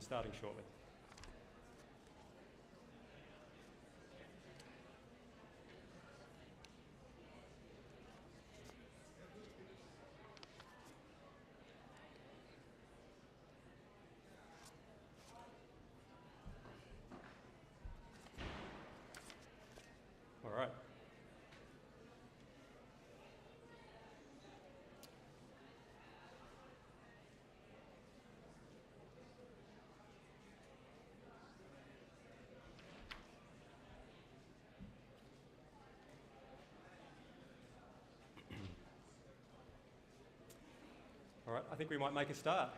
starting shortly. All right. All right, I think we might make a start.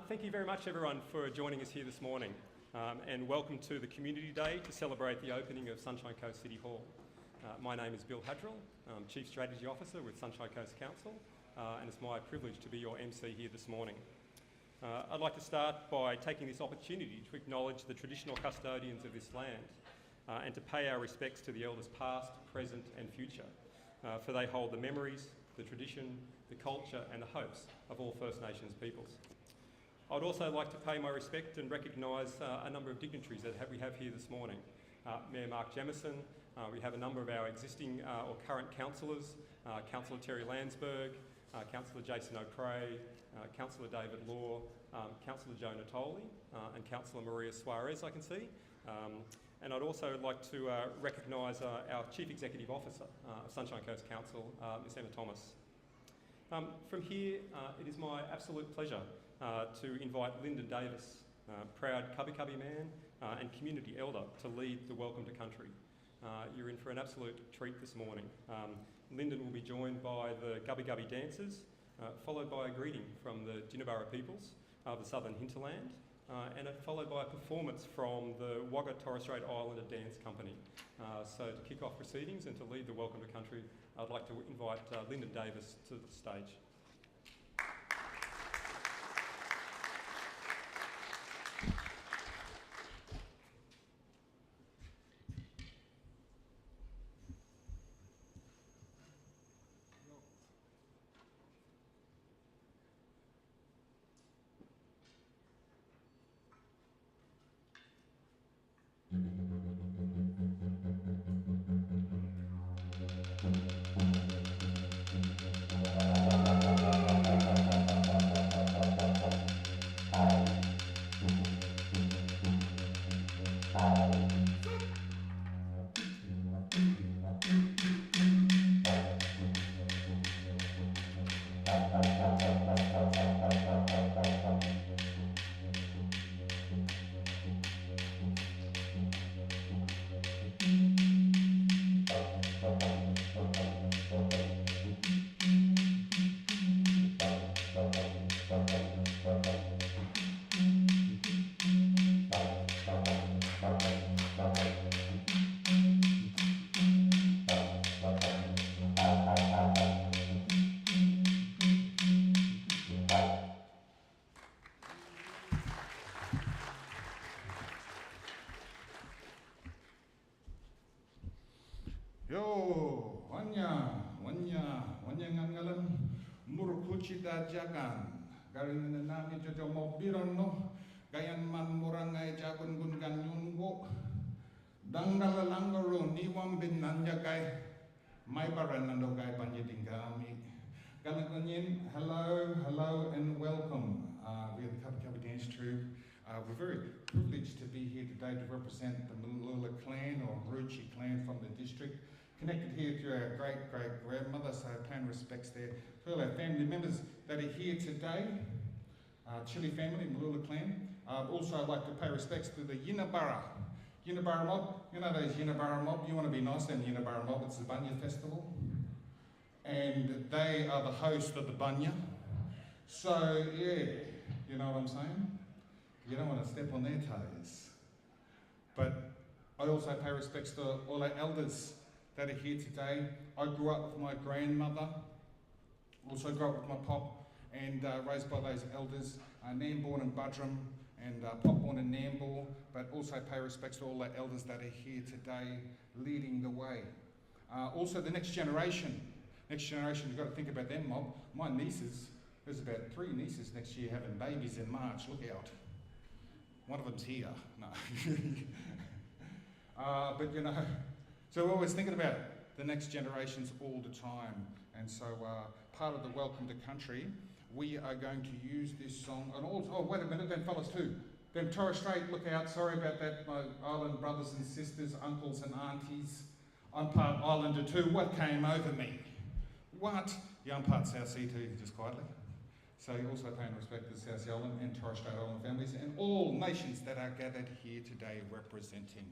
Thank you very much, everyone, for joining us here this morning, and welcome to the Community Day to celebrate the opening of Sunshine Coast City Hall. My name is Bill Hadrill, I'm Chief Strategy Officer with Sunshine Coast Council, and it's my privilege to be your MC here this morning. I'd like to start by taking this opportunity to acknowledge the traditional custodians of this land and to pay our respects to the elders past, present and future, for they hold the memories, the tradition, the culture and the hopes of all First Nations peoples. I'd also like to pay my respect and recognise a number of dignitaries that we have here this morning. Mayor Mark Jemison, we have a number of our existing or current councillors, Councillor Terry Landsberg, Councillor Jason O'Cray, Councillor David Law, Councillor Joe Natoli, and Councillor Maria Suarez, I can see. And I'd also like to recognise our Chief Executive Officer of Sunshine Coast Council, Ms Emma Thomas. From here, it is my absolute pleasure to invite Lyndon Davis, proud Cubby Cubby man and community elder, to lead the Welcome to Country. You're in for an absolute treat this morning. Lyndon will be joined by the Gubby Gubby dancers, followed by a greeting from the Jinnabara peoples of the southern hinterland, and followed by a performance from the Wagga Torres Strait Islander Dance Company. So to kick off proceedings and to lead the Welcome to Country, I'd like to invite Lyndon Davis to the stage. Yo, wanya ngangalan murukuchi dajagan garin nami jojo mobiron no gayan man murangai jagun gun ganyungo dangdala langaro niwam bin nanjagai mai baran nando gai banjidingami galanganyin hello and welcome. We have the Cubby Cubby Dance Troupe. We're very privileged to be here today to represent the Malula clan or Maroochy clan from the district. Connected here to our great-great-grandmother, so paying respects there to all our family members that are here today. Chile family, Malula clan. Also I'd like to pay respects to the Jinnabara mob. You know those Jinnabara mob, you want to be nice to them Jinnabara mob, it's the Bunya Festival. And they are the host of the Bunya. So yeah, you know what I'm saying? You don't want to step on their toes. But I also pay respects to all our elders that are here today. I grew up with my grandmother, also grew up with my pop, and raised by those elders, Nam born in Buderim and pop born in Nambour, but also pay respects to all the elders that are here today leading the way. Also the next generation, you've got to think about them mob. My nieces, there's about 3 nieces next year having babies in March, look out. One of them's here. No. But you know, so we're always thinking about the next generations all the time. And so part of the Welcome to Country, we are going to use this song. And also, oh, wait a minute, them fellas too. Them Torres Strait, look out, sorry about that, my island brothers and sisters, uncles and aunties. I'm part Islander too. What came over me? What? Yeah, I'm part South Sea too, just quietly. So you also paying respect to the South Sea Island and Torres Strait Island families and all nations that are gathered here today representing.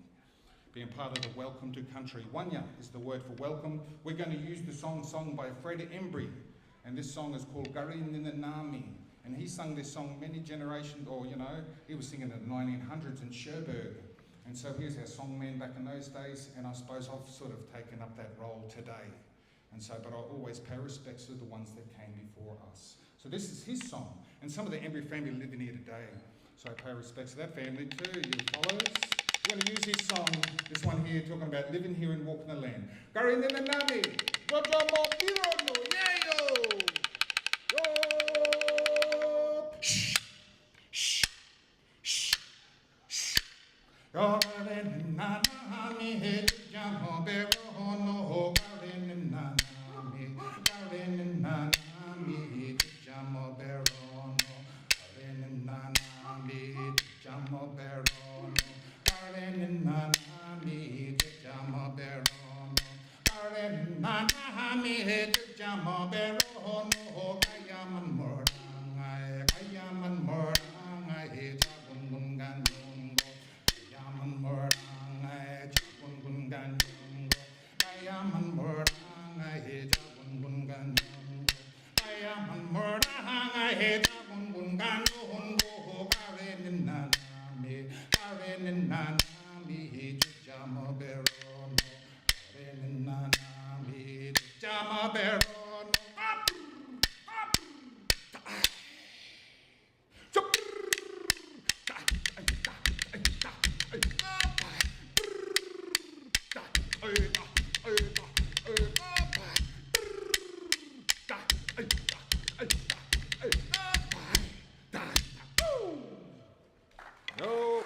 Being part of the Welcome to Country. Wanya is the word for welcome. We're going to use the song sung by Fred Embry. And this song is called Garinninanami. And he sung this song many generations, or you know, he was singing in the 1900s in Cherbourg. And so here's our songman back in those days, and I suppose I've sort of taken up that role today. And so, but I always pay respects to the ones that came before us. So this is his song, and some of the Embry family live in here today. So I pay respects to that family too, you followers. We're going to use his song, this one here, talking about living here and walking the land. Garinninanami, Rojo Mopirono, Yayo! Garinninanami, Jamo Berono, Garinninanami, Garinninanami, Jamo Berono, Garinninanami, Jamo Berono, Garinninanami, Jamo Berono, Garinninanami, Jamo Berono, Kayaman Morangai, Kayaman Morangai, Jabungan Yungo, Kayaman Morangai, Jabungan Yungo, Kayaman Morangai, Jabungan Yungo, Kayaman Morangai, Jabungan Yungo, Garinninanami, Garinninanami, Jamo Berono, Garinninanami, Jamo Berono. No.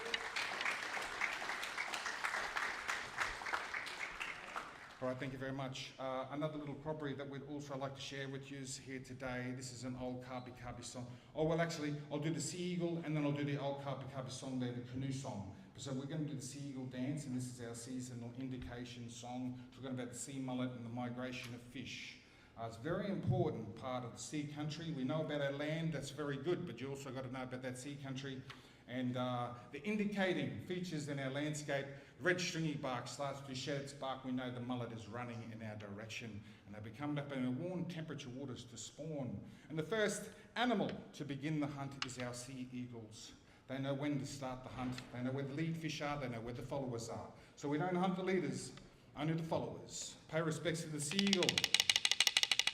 All right, thank you very much. Another little property that we'd also like to share with you is here today. This is an old Kabi Kabi song. Oh, well, actually, I'll do the Sea Eagle and then I'll do the old Kabi Kabi song there, the canoe song. So we're going to do the Sea Eagle dance, and this is our seasonal indication song, talking about the sea mullet and the migration of fish. It's a very important part of the sea country. We know about our land, that's very good, but you also got to know about that sea country. And the indicating features in our landscape, red stringy bark starts to shed its bark. We know the mullet is running in our direction, and they become up in the warm temperature waters to spawn. And the first animal to begin the hunt is our sea eagles. They know when to start the hunt. They know where the lead fish are. They know where the followers are. So we don't hunt the leaders, only the followers. Pay respects to the sea eagle.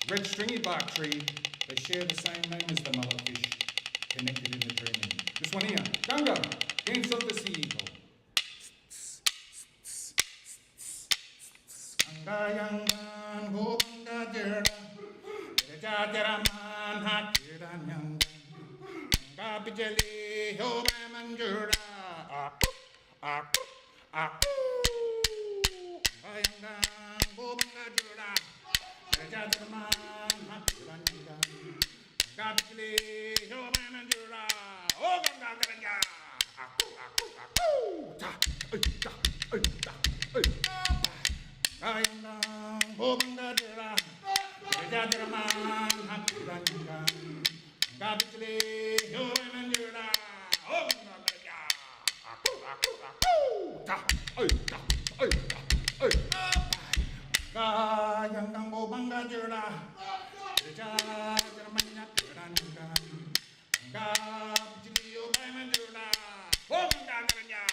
Red stringy bark tree, they share the same name as the mullet fish, connected in the dreaming. This one here, Ganga, dance of the sea eagle. Ganga yangan go ganga jera, jera man ha jera yangan. Ganga bijali ho man jera, ganga yangan go ganga jera. Jera man ha jera yangan. Ganga bijali ho man jera, oh ganga ganga. Ayang bobanga dera, jajara man hakuranga, gabitli yomanjura, oh ganga, ta, ayang bobanga dera, jajara man hakuranga, gabitli yomanjura, oh ganga,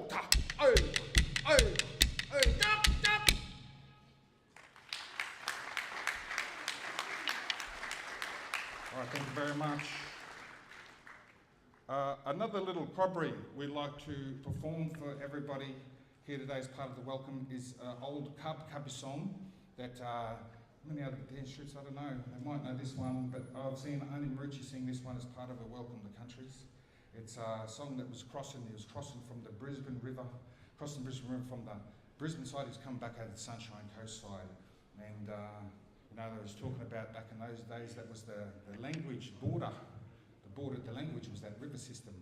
ta, stop. All right, thank you very much. Another little corroboree we'd like to perform for everybody here today as part of the welcome is old Kabi song that many other dance troops, I don't know, they might know this one, but I've seen Ani Marucci sing this one as part of a Welcome to Countries. It's a song that was crossing from the Brisbane River, crossing Brisbane River from the Brisbane side. He's come back over the Sunshine Coast side. And, they was talking about back in those days, that was the language border. The language was that river system,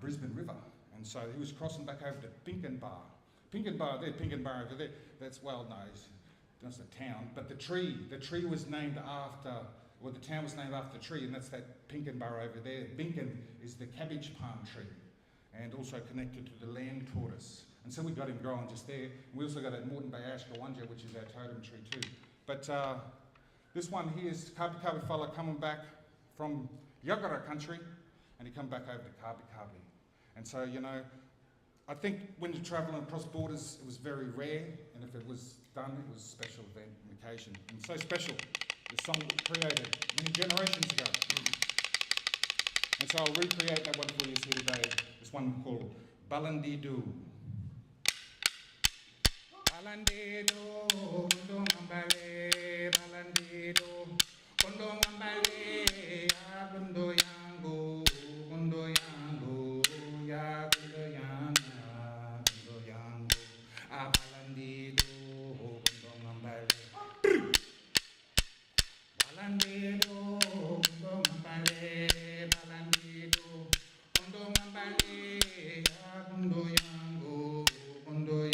Brisbane River. And so he was crossing back over to Pinkenbar. Pinkenbar over there. That's, well, no, that's a town. But the tree was named after, well, the town was named after the tree, and that's that Pinkenbar over there. Binken is the cabbage palm tree, and also connected to the land tortoise. And so we got him growing just there. We also got that Moreton Bay Ash Gawanja, which is our totem tree too. But this one here is Kabi Kabi fella coming back from Yagara country, and he come back over to Kabi Kabi. And so, I think when you're travelling across borders, it was very rare, and if it was done, it was a special event and occasion. And so special, the song was created many generations ago. And so I'll recreate that one for you here today. This one called Balandidu. Balandidu, kundo ngambale, balandidu, kundo ngambale, ya kundo yangu, kundo yangu, ya kundo yangu, kundo yangu, balandidu, kundo ngambale, balandidu, kundo ngambale, balandidu, kundo ngambale, ya kundo yangu, kundo yangu.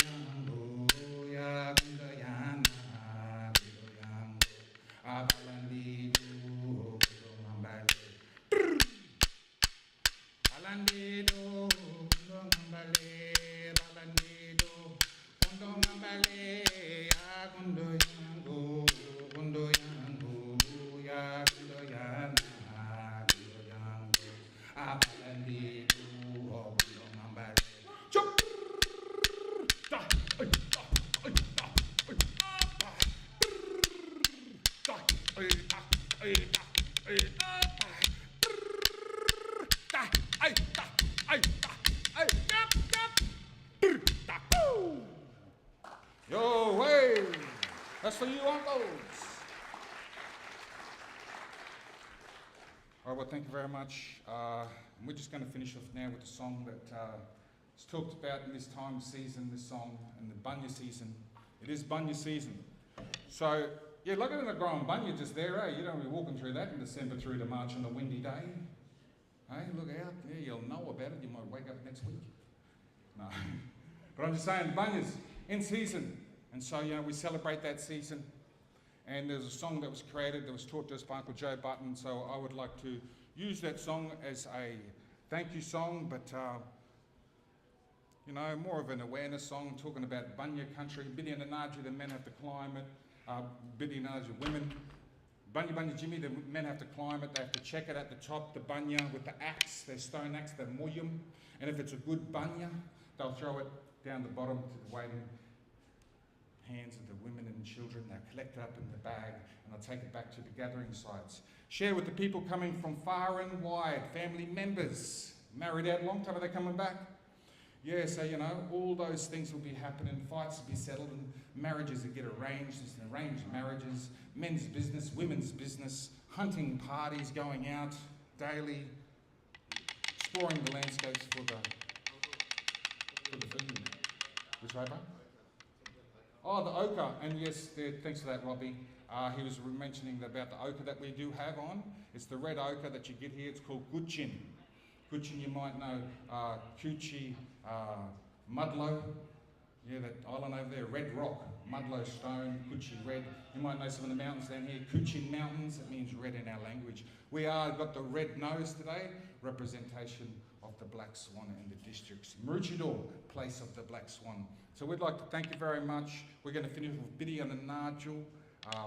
Yo, way! That's for you, uncles. All right, well, thank you very much. We're just going to finish off now with a song that is talked about in this time season, this song, and the bunya season. It is bunya season. So, yeah, look at the growing bunya just there, eh? You don't be walking through that in December through to March on a windy day. Hey, look out. Yeah, you'll know about it. You might wake up next week. No. But I'm just saying, bunya's in season. And so, we celebrate that season. And there's a song that was created that was taught to us by Uncle Joe Button. So I would like to use that song as a thank you song, but, more of an awareness song, talking about bunya country. Biddy and Anarji, the men have to climb it. Biddy and Anarji, women. Bunya Bunya Jimmy, the men have to climb it. They have to check it at the top, the bunya with the axe, their stone axe, the moyum. And if it's a good bunya, they'll throw it down the bottom to the waiting hands of the women and children. They'll collect it up in the bag and they'll take it back to the gathering sites. Share with the people coming from far and wide, family members, married out a long time, are they coming back? Yeah, so all those things will be happening, fights will be settled, and marriages will get arranged, arranged marriages, men's business, women's business, hunting parties going out daily, exploring the landscapes for the food. Which way, bro? Oh, the ochre, and yes, thanks for that, Robbie. He was mentioning about the ochre that we do have on. It's the red ochre that you get here. It's called Gutchin. Gutchin, you might know, Coochie, Mudlow, yeah, that island over there, Red Rock, Mudlow Stone, Coochie Red. You might know some of the mountains down here, Coochie Mountains, it means red in our language. We got the red nose today, representation of the Black Swan in the districts. Maroochydore, place of the Black Swan. So we'd like to thank you very much. We're going to finish with Biddy and Anarji,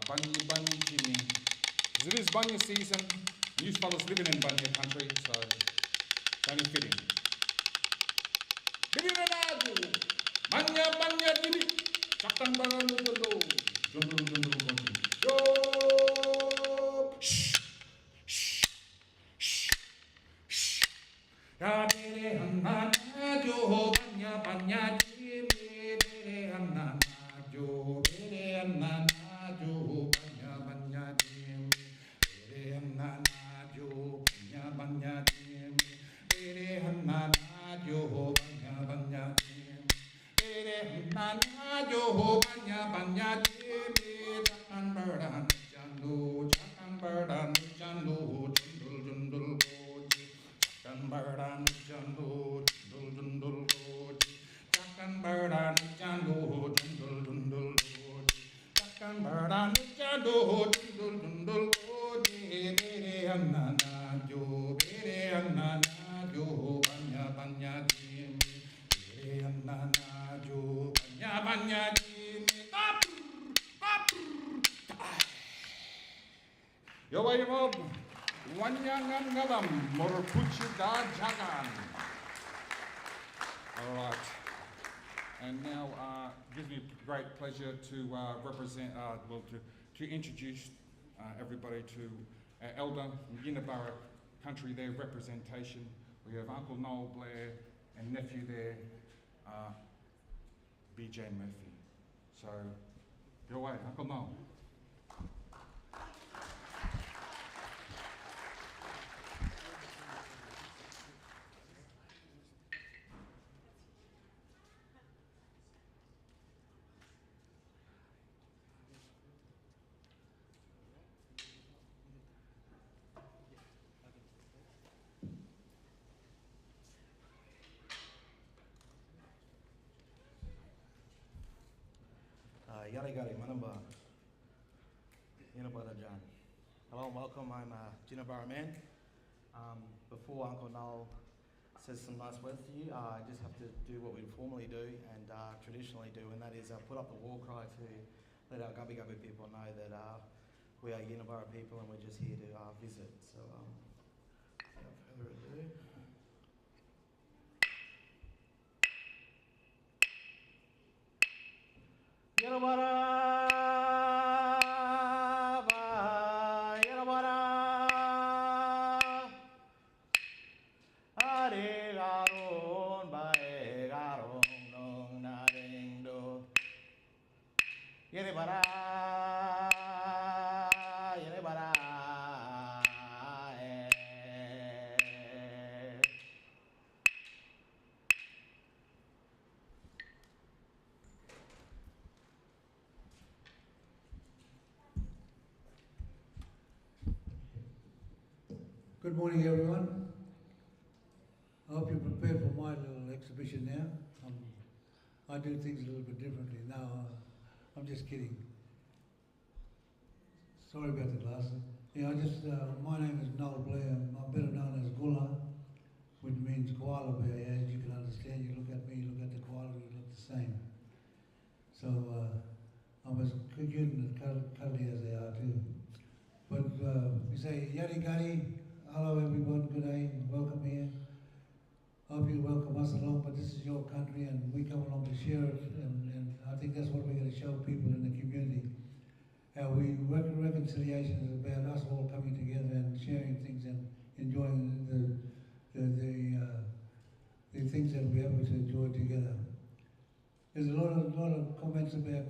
Bunya Bunya Jimmy. Because it is bunya season, and you fellas living in bunya country, so it's only fitting. Biddy and Anarji, Bunya Bunya Jimmy, Chakang Baran Jundul, Jundul. Yo! Shh! Shh! Shh! Shh! Ya Biddy and Anarji, Bunya Bunya Jimmy. Yowaimob, Wanyangan Galam, Morukuchi Da Jagan. All right. And now it gives me great pleasure to represent, to introduce everybody to Elder Yinnabarra country, their representation. We have Uncle Noel Blair and nephew there, BJ Murphy. So, go away, Uncle Noel. Yarigari Manamba, Yinnabarra Jan. Hello and welcome, I'm Yinnabarra Man. Before Uncle Noel says some nice words to you, I just have to do what we formally do and traditionally do, and that is put up the war cry to let our Gubbi Gubbi people know that we are Yinnabarra people and we're just here to visit. So without further ado. Yinnabarra, Yinnabarra, Arigaron, Baegaron, Nong Naringdo. Yinnabarra, Yinnabarra. Good morning, everyone. I hope you're prepared for my little exhibition now. I do things a little bit differently. No, I'm just kidding. Sorry about the glasses. Yeah, my name is Noel Blair. I'm better known as Gula, which means koala bear. As you can understand, you look at me, you look at the koala, we look the same. So I'm as cute and cuddly as they are too. But we say yadi gadi. Hello everyone, good day, welcome here. I hope you welcome us along, but this is your country and we come along to share it, and I think that's what we're going to show people in the community. How reconciliation is about us all coming together and sharing things and enjoying the things that we're able to enjoy together. There's a lot of comments about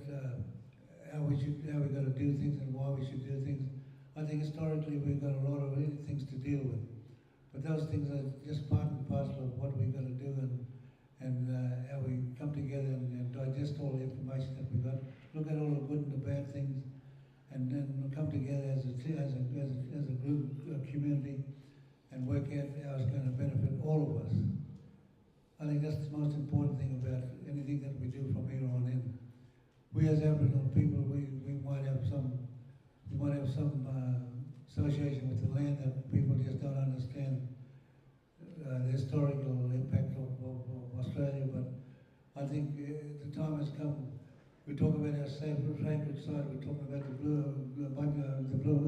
how we're going to do things and why we should do things. I think historically we've got a lot of things to deal with, but those things are just part and parcel of what we've got to do and how we come together and digest all the information that we've got, look at all the good and the bad things, and then come together as a group, a community, and work out how it's going to benefit all of us. I think that's the most important thing about anything that we do from here on in. We as Aboriginal people, we might have some association with the land that people just don't understand the historical impact of Australia, but I think the time has come. We talk about our sacred side, we talk about the blue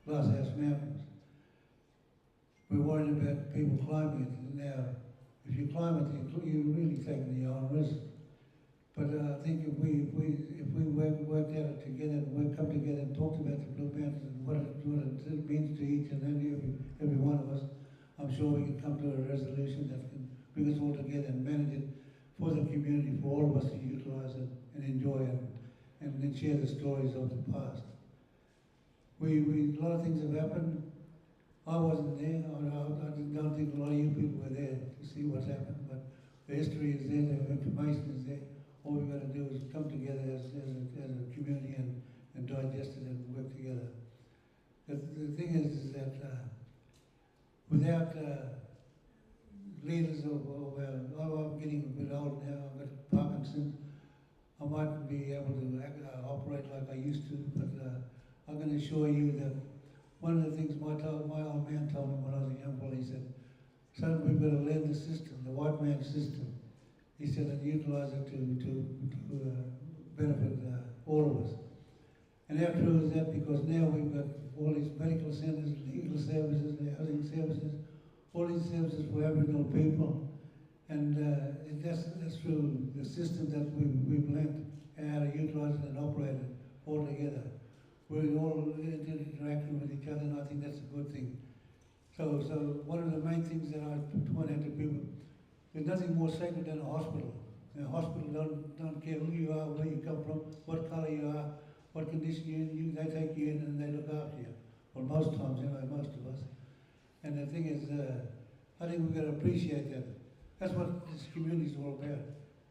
glasshouse mountains. We're worried about people climbing it. Now, if you climb it, you're really taking your own risk. But I think if we worked out it together and come together and talked about the Blue Mountains and what it means to each and every one of us, I'm sure we can come to a resolution that can bring us all together and manage it for the community, for all of us to utilise it and enjoy it and then share the stories of the past. A lot of things have happened. I wasn't there. I don't think a lot of you people were there to see what's happened, but the history is there, the information is there. All we've got to do is come together as a community and digest it and work together. The thing is that without leaders I'm getting a bit old now, I've got Parkinson's, I mightn't be able to operate like I used to, but I'm going to assure you that one of the things my old man told me when I was a young boy, he said, son, we've got to learn the system, the white man's system. He said, and utilise it to benefit all of us. And how true is that? Because now we've got all these medical centres, legal services, housing services, all these services for Aboriginal people. And that's through the system that we've learnt how to utilise it and operate it all together. We're all interacting with each other, and I think that's a good thing. So one of the main things that I point out to people, there's nothing more sacred than a hospital. A hospital don't care who you are, where you come from, what colour you are, what condition you're in. They take you in and they look after you. Well, most times, anyway, most of us. And the thing is, I think we've got to appreciate that. That's what this community is all about.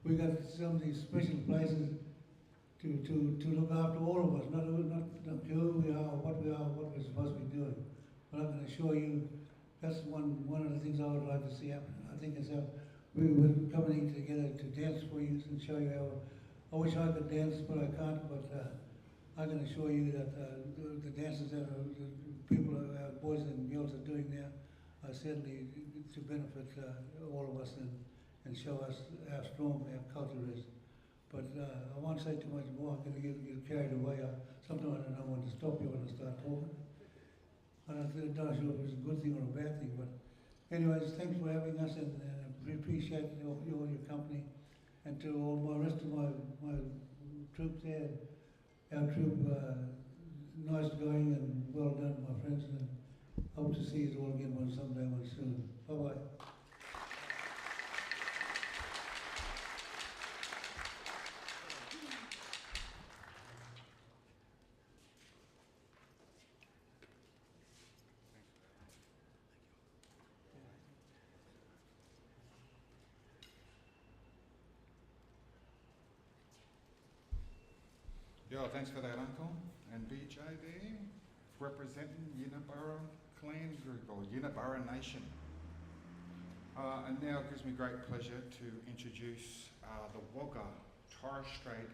We've got some of these special places to look after all of us, not who we are, what we're supposed to be doing. But I can assure you, that's one of the things I would like to see happen. I think it's we're coming together to dance for you and show you how. I wish I could dance, but I can't. But I can assure you that the dances that the people, our boys and girls are doing now, are certainly to benefit all of us and show us how strong our culture is. But I won't say too much more. I'm going to get carried away. Sometimes I don't know when to stop you when I start talking. I'm not sure if it's a good thing or a bad thing. But anyways, thanks for having us, and we appreciate all your company. And to all my rest of my troops there, our troop, nice going and well done, my friends. And hope to see you all again someday soon. Bye-bye. Yeah, thanks for that, Uncle. And BJ there, representing Yinabara Clan Group, or Yinabara Nation. And now it gives me great pleasure to introduce the Wagga Torres Strait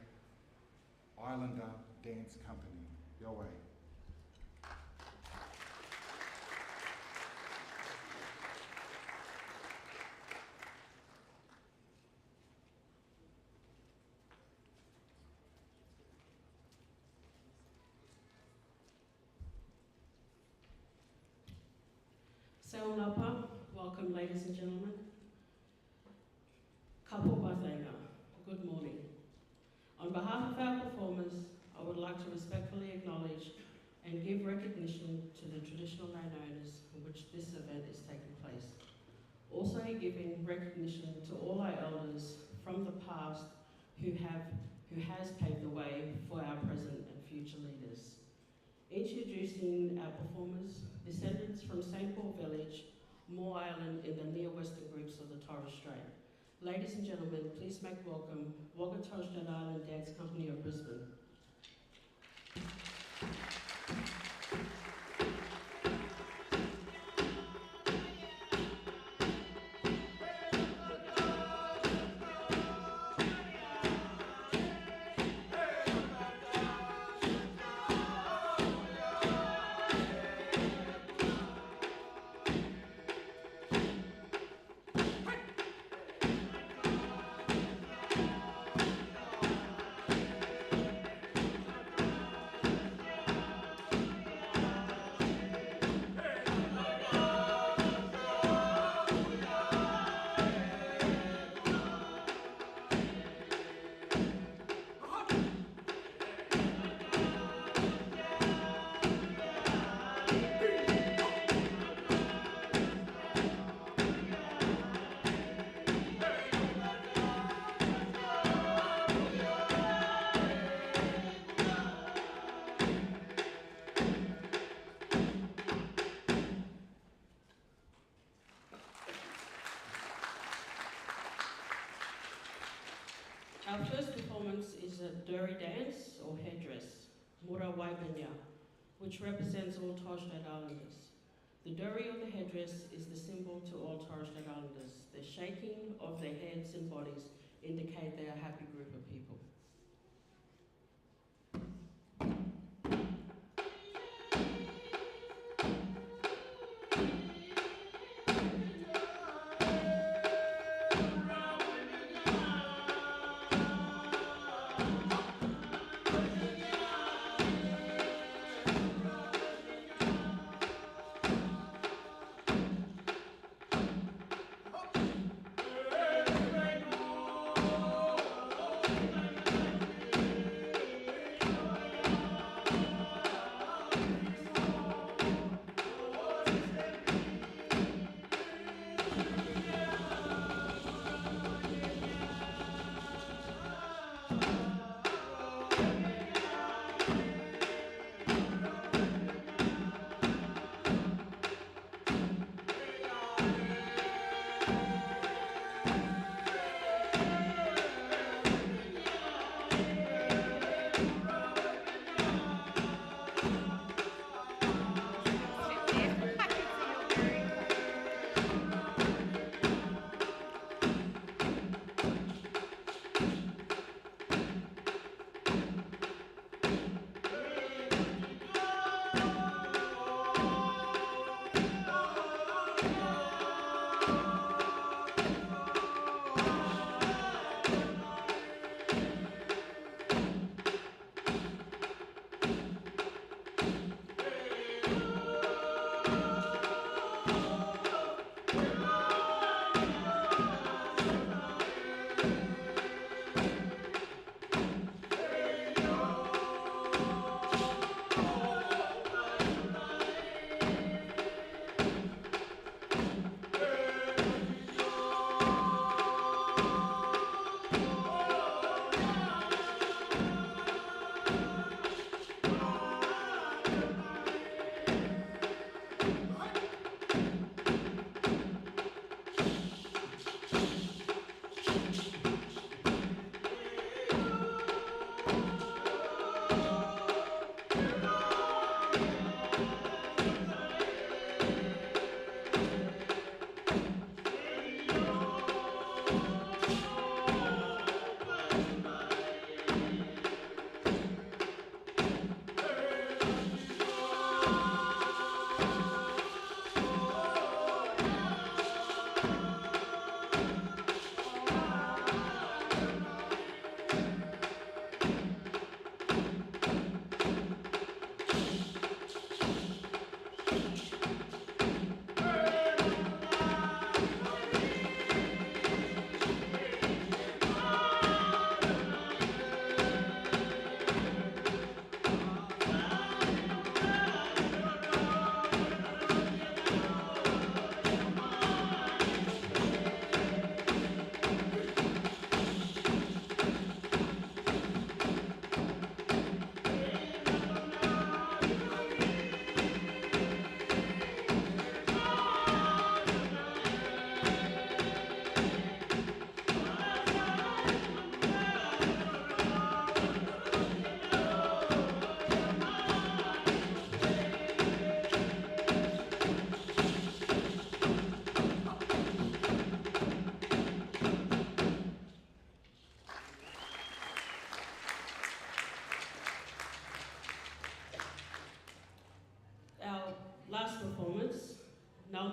Islander Dance Company. Your way. Saunapa, welcome ladies and gentlemen. Kapo Pathenga, good morning. On behalf of our performers, I would like to respectfully acknowledge and give recognition to the traditional land owners in which this event is taking place. Also giving recognition to all our elders from the past who has paved the way for our present and future leaders. Introducing our performers, descendants from St. Paul Village, Moore Island in the near western groups of the Torres Strait. Ladies and gentlemen, please make welcome Wagga Torres Strait Island Dance Company of Brisbane. Our first performance is a Durry dance or headdress, Mura Waibanya, which represents all Torres Strait Islanders. The Durry or the headdress is the symbol to all Torres Strait Islanders. The shaking of their heads and bodies indicate they are a happy group of people.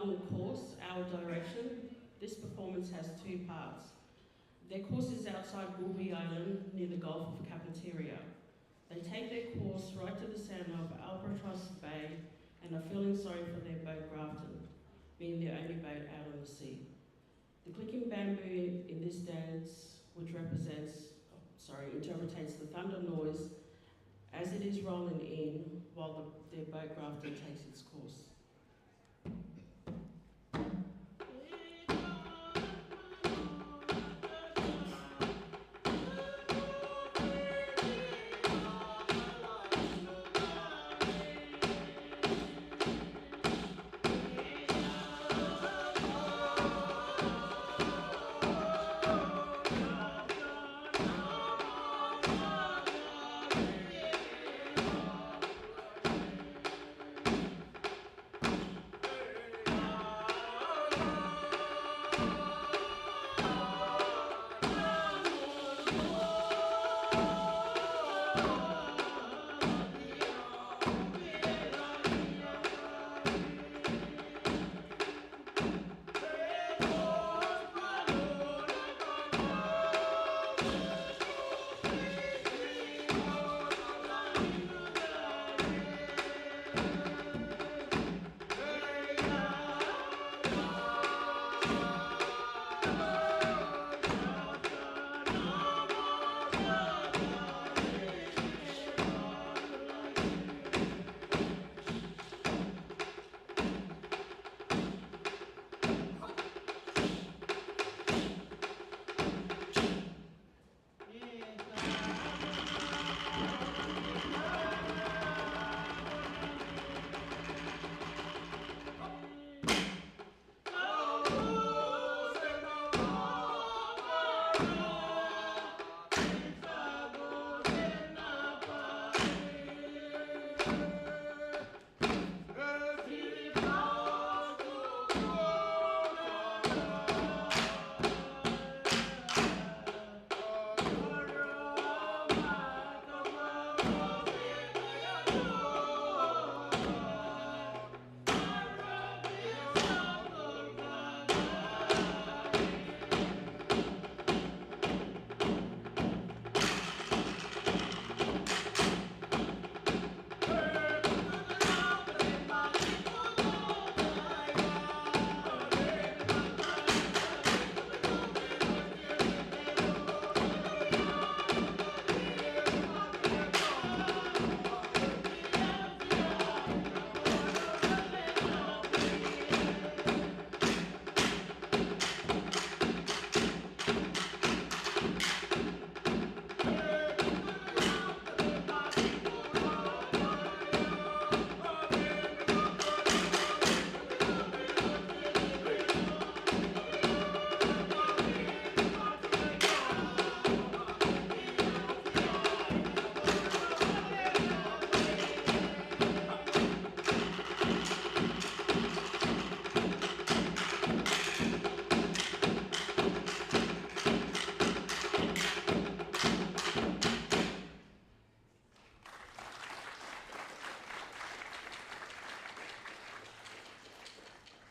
album course, Our Direction, this performance has two parts. Their course is outside Woolby Island near the Gulf of Carpentaria. They take their course right to the centre of Albatross Bay and are feeling sorry for their boat Grafton, being the only boat out on the sea. The clicking bamboo in this dance, which interpretates the thunder noise as it is rolling in while their boat Grafton takes its course.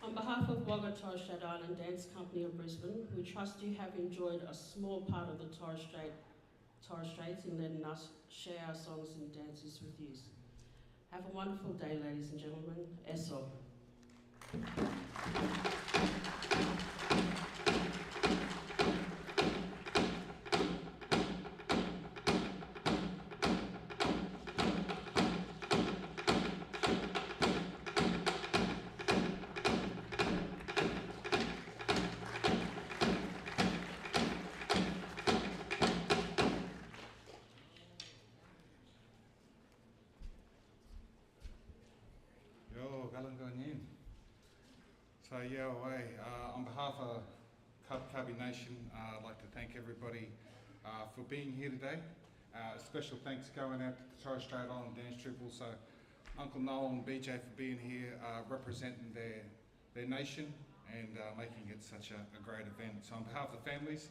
On behalf of Wagga Torres Strait Island Dance Company of Brisbane, we trust you have enjoyed a small part of the Torres Straits in letting us share our songs and dances with you. Have a wonderful day, ladies and gentlemen. Eso. Yo, Galangonyin. So yeah, on behalf of Kabi Nation, I'd like to thank everybody for being here today. Special thanks going out to the Torres Strait Island Dance Troupe, also Uncle Noel and BJ for being here representing their nation and making it such a great event. So on behalf of the families,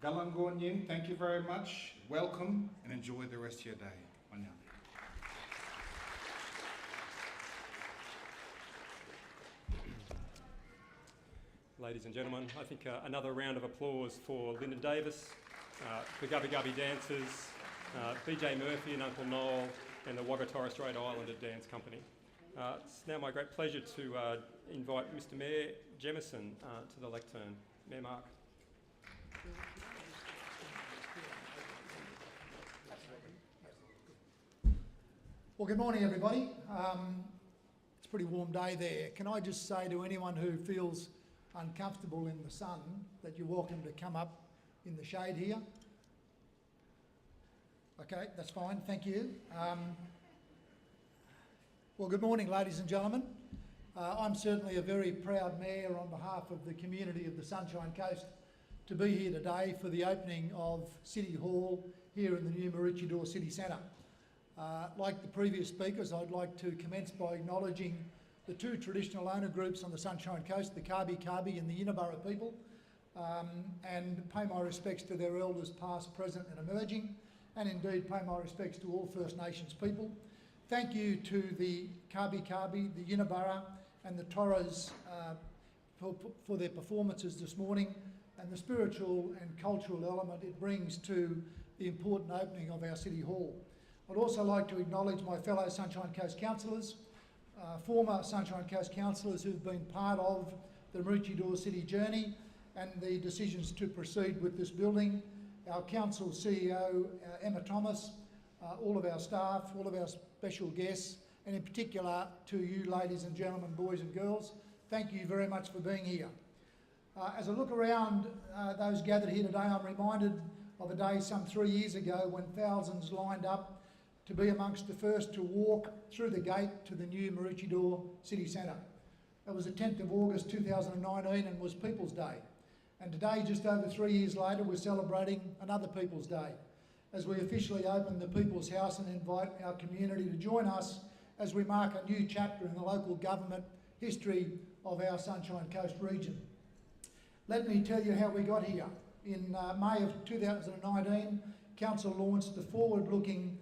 Galangonyin, thank you very much, welcome and enjoy the rest of your day. Wanya. ladies and gentlemen. I think another round of applause for Lyndon Davis, the Gubby Gubby Dancers, BJ Murphy and Uncle Noel, and the Wagga Torres Strait Islander Dance Company. It's now my great pleasure to invite Mr Mayor Jemison to the lectern. Mayor Mark. Well, good morning, everybody. It's a pretty warm day there. Can I just say to anyone who feels uncomfortable in the sun that you're welcome to come up in the shade here? Okay, that's fine, thank you. Well, good morning, ladies and gentlemen. I'm certainly a very proud mayor on behalf of the community of the Sunshine Coast to be here today for the opening of City Hall here in the new Maroochydore City Centre. Like the previous speakers, I'd like to commence by acknowledging the two traditional owner groups on the Sunshine Coast, the Kabi Kabi and the Yinabara people, and pay my respects to their elders past, present and emerging, and indeed pay my respects to all First Nations people. Thank you to the Kabi Kabi, the Yinabara and the Torres for their performances this morning and the spiritual and cultural element it brings to the important opening of our City Hall. I'd also like to acknowledge my fellow Sunshine Coast councillors, former Sunshine Coast councillors who've been part of the Maroochydore City journey and the decisions to proceed with this building, our council CEO, Emma Thomas, all of our staff, all of our special guests, and in particular to you ladies and gentlemen, boys and girls, thank you very much for being here. As I look around those gathered here today, I'm reminded of a day some 3 years ago when thousands lined up to be amongst the first to walk through the gate to the new Maroochydore City Centre. It was the 10th of August 2019 and was People's Day. And today, just over 3 years later, we're celebrating another People's Day as we officially open the People's House and invite our community to join us as we mark a new chapter in the local government history of our Sunshine Coast region. Let me tell you how we got here. In May of 2019, Council launched the forward-looking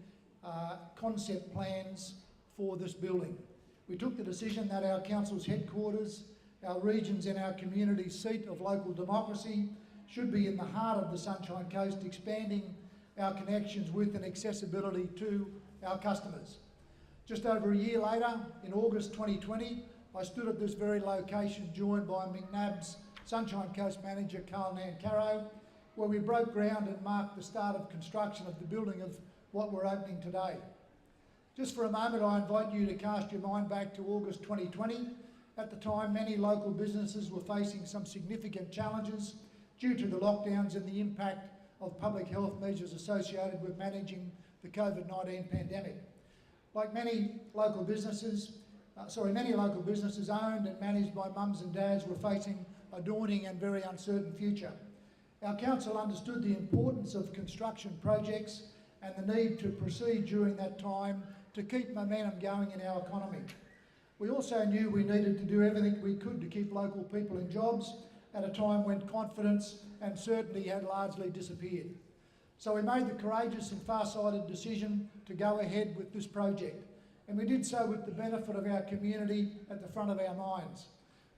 concept plans for this building. We took the decision that our council's headquarters, our regions and our community seat of local democracy should be in the heart of the Sunshine Coast, expanding our connections with and accessibility to our customers. Just over a year later, in August 2020, I stood at this very location joined by McNab's Sunshine Coast manager Carl Nancaro, where we broke ground and marked the start of construction of the building of what we're opening today. Just for a moment, I invite you to cast your mind back to August 2020. At the time, many local businesses were facing some significant challenges due to the lockdowns and the impact of public health measures associated with managing the COVID-19 pandemic. Like many local businesses owned and managed by mums and dads were facing a daunting and very uncertain future. Our council understood the importance of construction projects and the need to proceed during that time to keep momentum going in our economy. We also knew we needed to do everything we could to keep local people in jobs at a time when confidence and certainty had largely disappeared. So we made the courageous and far-sighted decision to go ahead with this project, and we did so with the benefit of our community at the front of our minds.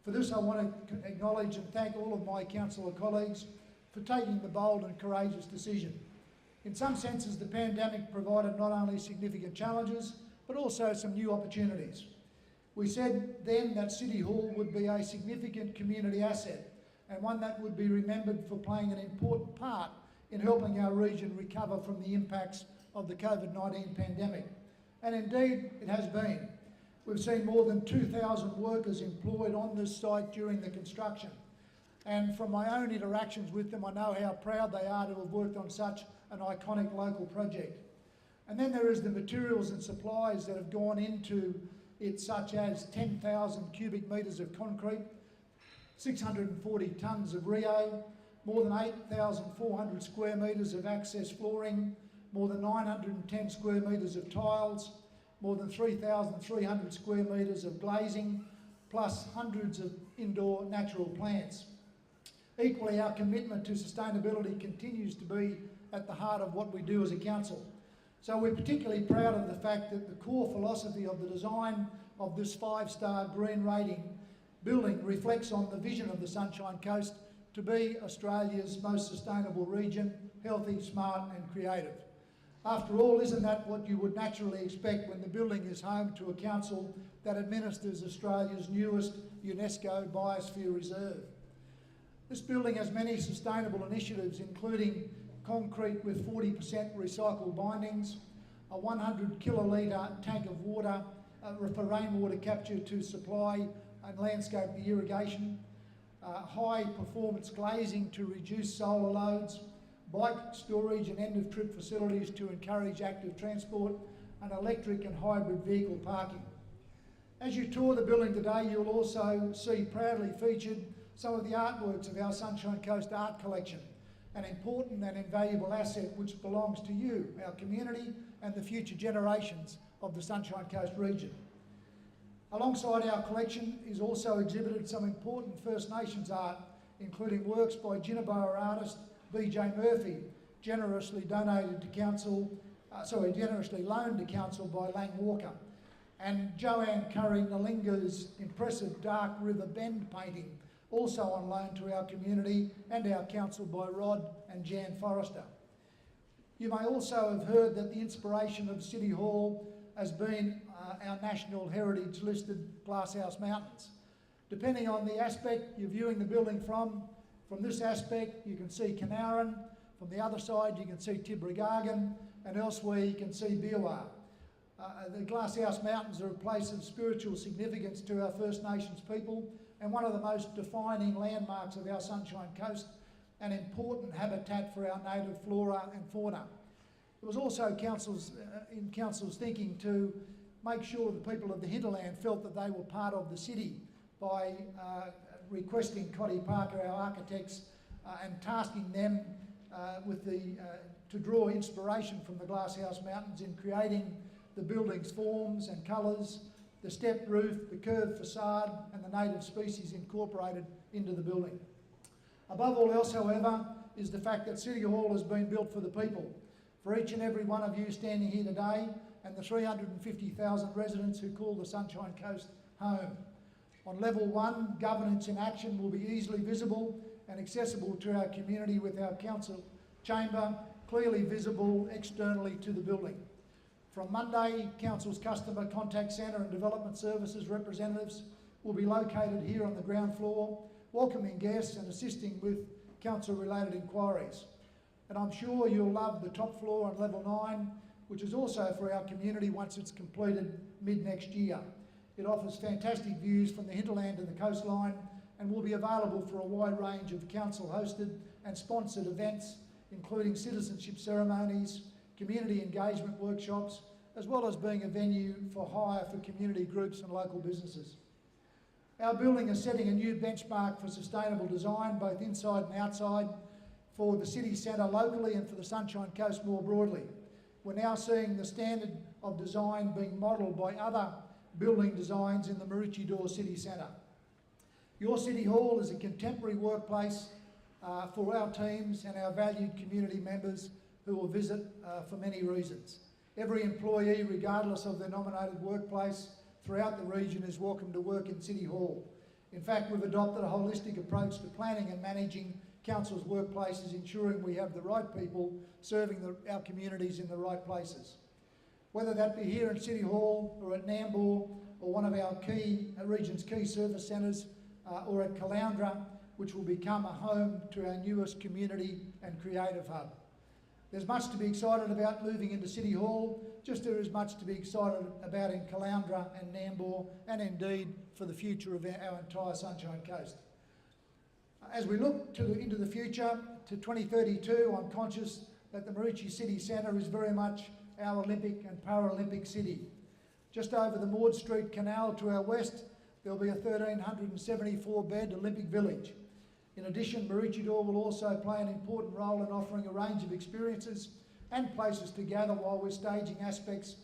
For this, I want to acknowledge and thank all of my councillor colleagues for taking the bold and courageous decision. In some senses, the pandemic provided not only significant challenges, but also some new opportunities. We said then that City Hall would be a significant community asset and one that would be remembered for playing an important part in helping our region recover from the impacts of the COVID-19 pandemic. And indeed, it has been. We've seen more than 2,000 workers employed on this site during the construction. And from my own interactions with them, I know how proud they are to have worked on such an iconic local project. And then there is the materials and supplies that have gone into it, such as 10,000 cubic metres of concrete, 640 tonnes of Rio, more than 8,400 square metres of access flooring, more than 910 square metres of tiles, more than 3,300 square metres of glazing, plus hundreds of indoor natural plants. Equally, our commitment to sustainability continues to be at the heart of what we do as a council. So we're particularly proud of the fact that the core philosophy of the design of this 5-star green rating building reflects on the vision of the Sunshine Coast to be Australia's most sustainable region, healthy, smart and creative. After all, isn't that what you would naturally expect when the building is home to a council that administers Australia's newest UNESCO Biosphere Reserve? This building has many sustainable initiatives, including concrete with 40% recycled bindings, a 100 kilolitre tank of water for rainwater capture to supply and landscape irrigation, high performance glazing to reduce solar loads, bike storage and end of trip facilities to encourage active transport, and electric and hybrid vehicle parking. As you tour the building today, you'll also see proudly featured some of the artworks of our Sunshine Coast art collection, an important and invaluable asset which belongs to you, our community, and the future generations of the Sunshine Coast region. Alongside our collection is also exhibited some important First Nations art, including works by Jinnabara artist B.J. Murphy, generously loaned to council by Lang Walker, and Joanne Curry Nalinga's impressive Dark River Bend painting, also on loan to our community and our council by Rod and Jan Forrester. You may also have heard that the inspiration of City Hall has been our National Heritage listed Glasshouse Mountains. Depending on the aspect you're viewing the building from this aspect you can see Canaran, from the other side you can see Tibrigagan, and elsewhere you can see Biwa. The Glasshouse Mountains are a place of spiritual significance to our First Nations people and one of the most defining landmarks of our Sunshine Coast, an important habitat for our native flora and fauna. It was also in Council's thinking to make sure the people of the hinterland felt that they were part of the city by requesting Cotty Parker, our architects, and tasking them to draw inspiration from the Glasshouse Mountains in creating the building's forms and colours, the stepped roof, the curved facade, and the native species incorporated into the building. Above all else, however, is the fact that City Hall has been built for the people, for each and every one of you standing here today, and the 350,000 residents who call the Sunshine Coast home. On level 1, governance in action will be easily visible and accessible to our community with our council chamber clearly visible externally to the building. From Monday, Council's Customer Contact Centre and Development Services representatives will be located here on the ground floor, welcoming guests and assisting with council-related inquiries. And I'm sure you'll love the top floor on level 9, which is also for our community once it's completed mid-next year. It offers fantastic views from the hinterland and the coastline and will be available for a wide range of council-hosted and sponsored events, including citizenship ceremonies, community engagement workshops, as well as being a venue for hire for community groups and local businesses. Our building is setting a new benchmark for sustainable design, both inside and outside, for the city centre locally and for the Sunshine Coast more broadly. We're now seeing the standard of design being modelled by other building designs in the Maroochydore City Centre. Your City Hall is a contemporary workplace for our teams and our valued community members who will visit for many reasons. Every employee, regardless of their nominated workplace throughout the region, is welcome to work in City Hall. In fact, we've adopted a holistic approach to planning and managing council's workplaces, ensuring we have the right people serving our communities in the right places. Whether that be here in City Hall or at Nambour or one of our region's key service centres or at Caloundra, which will become a home to our newest community and creative hub. There's much to be excited about moving into City Hall, just as much to be excited about in Caloundra and Nambour, and indeed for the future of our entire Sunshine Coast. As we look into the future, to 2032, I'm conscious that the Maroochy City Centre is very much our Olympic and Paralympic city. Just over the Maud Street Canal to our west, there'll be a 1,374-bed Olympic Village. In addition, Maroochydore will also play an important role in offering a range of experiences and places to gather while we're staging aspects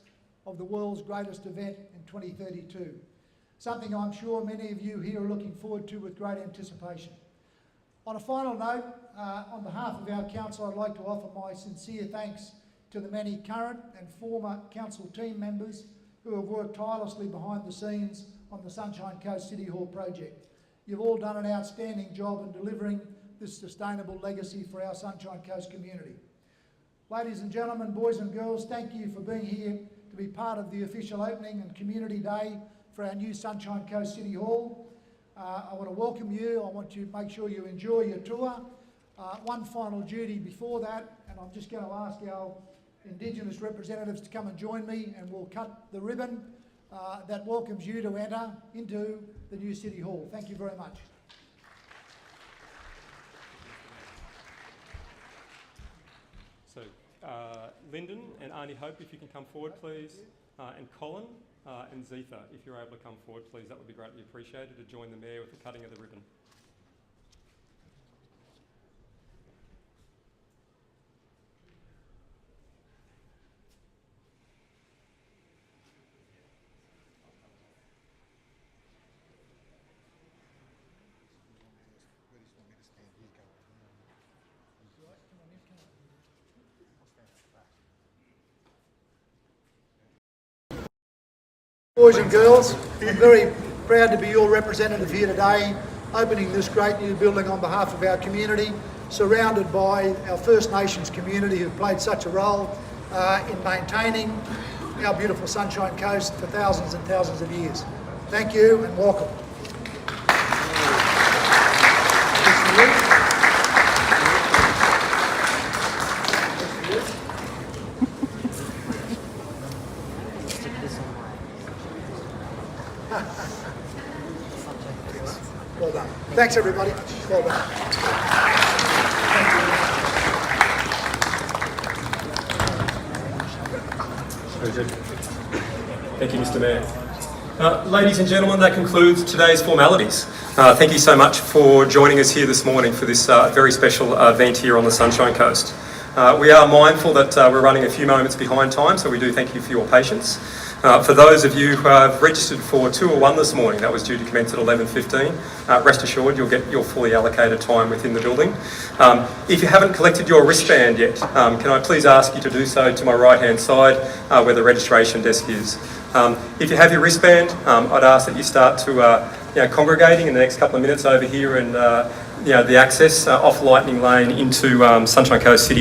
of the world's greatest event in 2032. Something I'm sure many of you here are looking forward to with great anticipation. On a final note, on behalf of our council, I'd like to offer my sincere thanks to the many current and former council team members who have worked tirelessly behind the scenes on the Sunshine Coast City Hall project. You've all done an outstanding job in delivering this sustainable legacy for our Sunshine Coast community. Ladies and gentlemen, boys and girls, thank you for being here to be part of the official opening and community day for our new Sunshine Coast City Hall. I want to welcome you. I want you to make sure you enjoy your tour. One final duty before that, and I'm just going to ask our Indigenous representatives to come and join me, and we'll cut the ribbon that welcomes you to enter into the new City Hall. Thank you very much. So, Lyndon and Arnie Hope, if you can come forward, please, and Colin and Zetha, if you're able to come forward, please, that would be greatly appreciated to join the Mayor with the cutting of the ribbon. Boys and girls, I'm very proud to be your representative here today, opening this great new building on behalf of our community, surrounded by our First Nations community who've played such a role in maintaining our beautiful Sunshine Coast for thousands and thousands of years. Thank you and welcome. Well done. Thanks everybody. Well done. Thank you, Mr. Mayor. Ladies and gentlemen, that concludes today's formalities. Thank you so much for joining us here this morning for this very special event here on the Sunshine Coast. We are mindful that we're running a few moments behind time, so we do thank you for your patience. For those of you who have registered for Tour 1 this morning, that was due to commence at 11:15, rest assured you'll get your fully allocated time within the building. If you haven't collected your wristband yet, can I please ask you to do so to my right-hand side where the registration desk is. If you have your wristband, I'd ask that you start to congregating in the next couple of minutes over here and the access off Lightning Lane into Sunshine Coast City